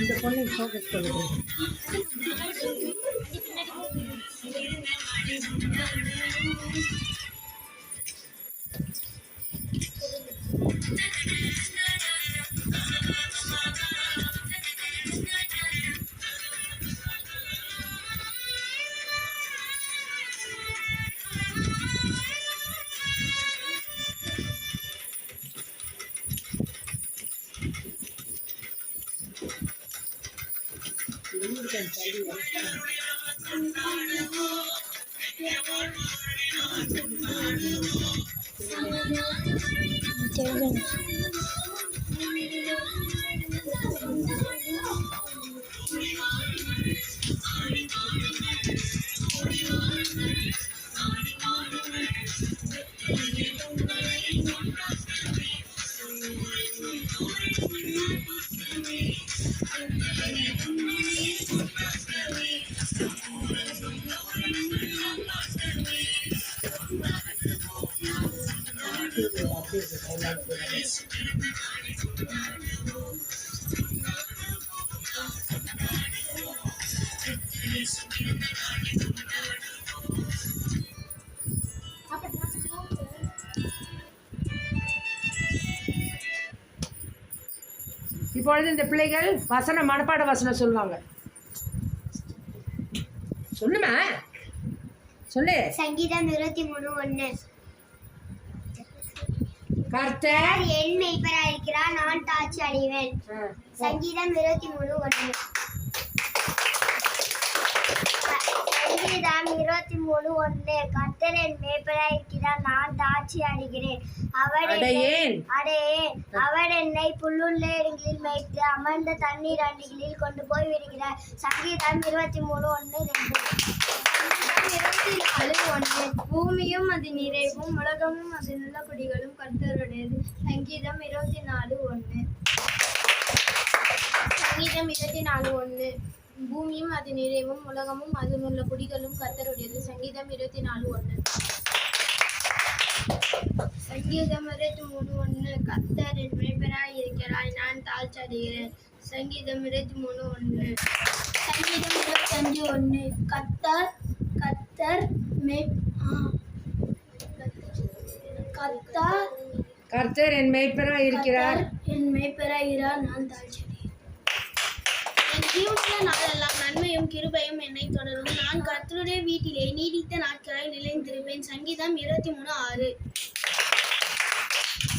இந்த பொண்ணு ஃபோக்கஸ் பண்ணுது. இப்பொழுது இந்த பிள்ளைகள் வசனம் மனப்பாட வசனம் சொல்லுவாங்க. சொல்லுமா, சொல்லு. சங்கீதம் 23:1. கர்த்தர் என் மேய்ப்பராயிருக்கிறார், நான் தாட்சி அடைவேன். சங்கீதம் 23:1. சங்கீதம் 23:1. கர்த்தர் என் மேய்ப்பராயிருக்கிறார், நான் தாட்சி அடைகிறேன். அவர் என்னை புல்லுள்ள இடங்களில் மேய்த்து அமர்ந்த தண்ணீர் அண்டிகளில் கொண்டு போய் விடுகிறார். சங்கீதம் 23:1-2. 24:1. பூமியும் அது நிறைவும் உலகமும் அதில் உள்ள குடிகளும் கர்த்தருடையது. சங்கீதம் 24:1. சங்கீதம் 24:1. பூமியும் அது நிறைவும் உலகமும் அதில் உள்ள குடிகளும் கர்த்தருடையது. சங்கீதம் 24:1. சங்கீதம் 23:1. கர்த்தர் என் மேய்ப்பராய் இருக்கிறாய், நான் தாழ்ச்சி அடைகிறேன். சங்கீதம் 23:1. சங்கீதம் 25:1. கர்த்தர் என் மேய்ப்பராய் இருக்கிறார், நான் தாழ்ச்சி அடைகிறேன். என் ஜீவனுள்ள நாளெல்லாம் நன்மையும் கிருபையும் என்னை தொடரும். நான் கர்த்தருடைய வீட்டிலே நீடித்த நாட்களாய் நிலைத்திருப்பேன். சங்கீதம் 23:6.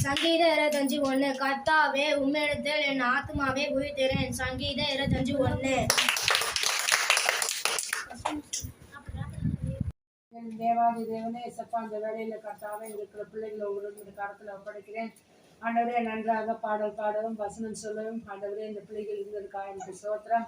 சங்கீதம் 25:1. கர்த்தாவே, உம்மிடத்தில் என் ஆத்துமாவை உயிர்த்தேன். சங்கீதம் 25:1. தேவாதி தேவனே, சப்பா அந்த வேலையில கர்த்தாவே இருக்கிற பிள்ளைகளை ஒவ்வொரு கரத்துல ஒப்படைக்கிறேன். ஆண்டவரே, நன்றாக பாடல் பாடவும் வசனம் சொல்லவும் ஆண்டவரே இந்த பிள்ளைகள் இருந்திருக்கா எனக்கு சோத்திரம்.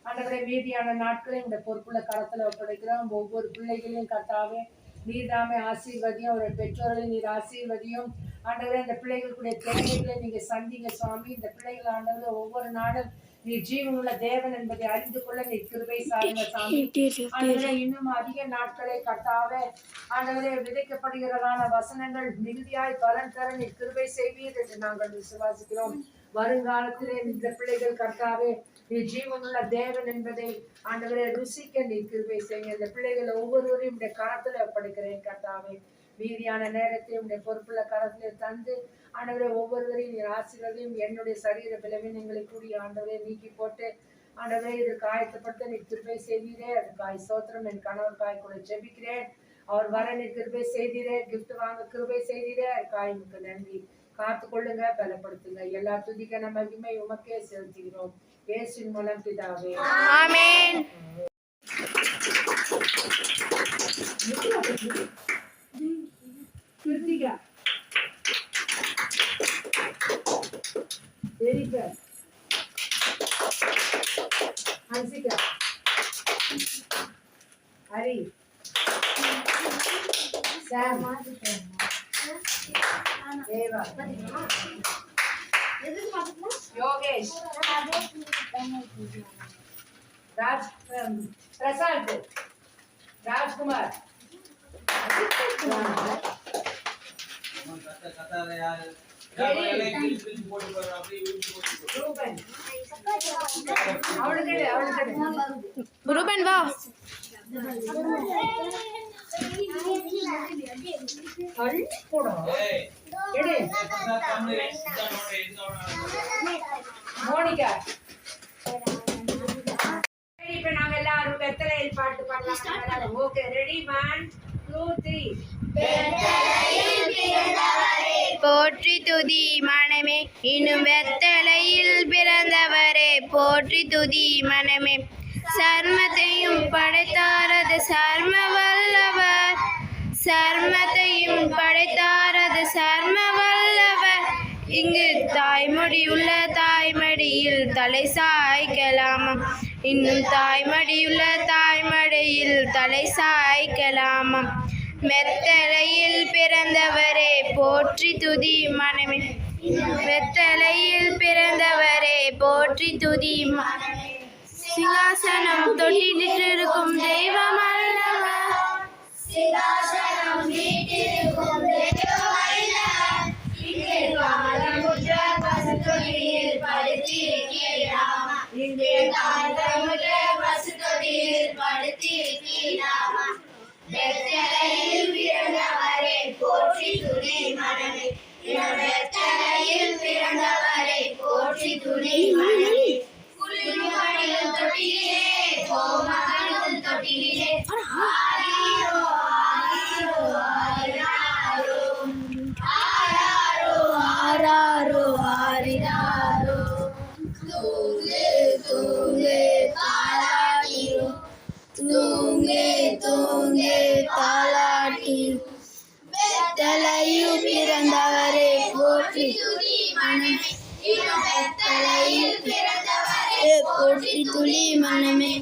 ஆண்டவரே, மீதியான நாட்களை இந்த பொறுப்புள்ள கரத்துல ஒப்படைக்கிறோம். ஒவ்வொரு பிள்ளைகளையும் கர்த்தாவே நீர்தாமே ஆசீர்வதியும், ஒரு பெற்றோர்களை நீர் ஆசீர்வதியும். ஆண்டவரே, இந்த பிள்ளைகளுடைய தேவைகளை நீங்க சந்திங்க சுவாமி. இந்த பிள்ளைகள் ஆண்டவரே ஒவ்வொரு நாளும் நீ ஜீவனுள்ள தேவன் என்பதை அறிந்து கொள்ள நீ கிருபை சாருங்க சாமி. ஆண்டவரே, இன்னும் அதிக நாட்களை கர்த்தாவே ஆண்டவரே விதைக்கப்படுகிறதான வசனங்கள் மிகுதியாய் பலன் தர நீ கிருபை செய்வீர் என்று நாங்கள் விசுவாசிக்கிறோம். வருங்காலத்திலே இந்த பிள்ளைகள் கர்த்தாவே நீ ஜீவனுள்ள தேவன் என்பதை ஆண்டவரே ருசிக்க நீ கிருபை செய்யுங்க. இந்த பிள்ளைகள் ஒவ்வொருவரையும் இந்த கரத்துல ஒப்படைக்கிறேன் கர்த்தாவே. மீதியான நேரத்தை உடைய பொறுப்புள்ள கரத்திலே தந்து ஆண்டவரே ஒவ்வொருவரையும் நீர் ஆசீர்வதியும். என்னுடைய சரீர பலவீனங்களை கூடிய ஆண்டவரே நீக்கி போட்டு ஆண்டவரே இதற்கு ஆயத்தப்பட்டு நீ கிருபை செய்தீரே. அதுக்காய் ஸ்தோத்திரம். என் கணவருக்காய் கூட ஜெபிக்கிறேன். அவர் வர நீ கிருபை செய்தீரே. கிஃப்ட் வாங்க கிருபை செய்தீரே. அதுக்காய் உமக்கு நன்றி. காத்து கொள்ளுங்க, பலப்படுத்துங்க. எல்லா துதிக்கான மகிமை உமக்கே செலுத்துகிறோம். இயேசுவின் மூலம் பிதாவே, ஆமென். Krithika very good. Hansika, Hari, Sam, Deva, Yogesh, Raj, Prasanth, Rajkumar, Ruban, Ruban வா. மோனிகா. இப்ப நாங்க எல்லாரும் வெத்தலையில் பாட்டு பாடலாம். Okay, ready? 1 2 3. போற்றி துதி மனமே, இன்னும் வெத்தலையில் பிறந்தவரே போற்றி துதி மனமே. சர்மத்தையும் படைத்தாரது சர்ம வல்லவர், சர்மத்தையும் படைத்தாரது சர்ம வல்லவர். இங்கு தாய்மொழியுள்ள தாய்மடியில் தலை சாய்க்கலாமா, இன்னும் தாய்மடியுள்ள தாய்மடியில் தலை சாய்க்கலாமா. மெத்தலையில் பிறந்தவரே போற்றி துதி மனமே, வெத்தலையில் பிறந்தவரே போற்றி துதி மனமே. சிங்காசனம் தொட்டிலிட்டிருக்கும் தெய்வம் அல்லவர், சிங்காசனம் வீட்டிருக்கும் தெய்வம் அல்லவர். இங்கே காலமுற்ற பசுத்தொட்டியில் படுத்திருக்கிறாமா, இங்கே காலமுற்ற பசுத்தொட்டியில் படுத்திருக்கிறாமா. வெத்தலையில் பிறந்தவரே போற்றி துதி மனமே, வெத்தலையில் பிறந்தவரே போற்றி துதி மனமே. குளிர்மணியும் தொட்டிலே கோமகளும் தொட்டிலே ஆரிரோ ஆரிரோ ஆரிராரோ, ஆராரோ ஆராரோ ஆரிராரோ. தூங்கு தூங்கு தாலாட்டிரோ, தூங்கு தூங்கு தாலாட்டிரோ. வெத்தலையில் பிறந்தவரே போற்றி துதி மனமே, வெத்தலையில் பிறந்தவரே போற்றி துதி மனமே.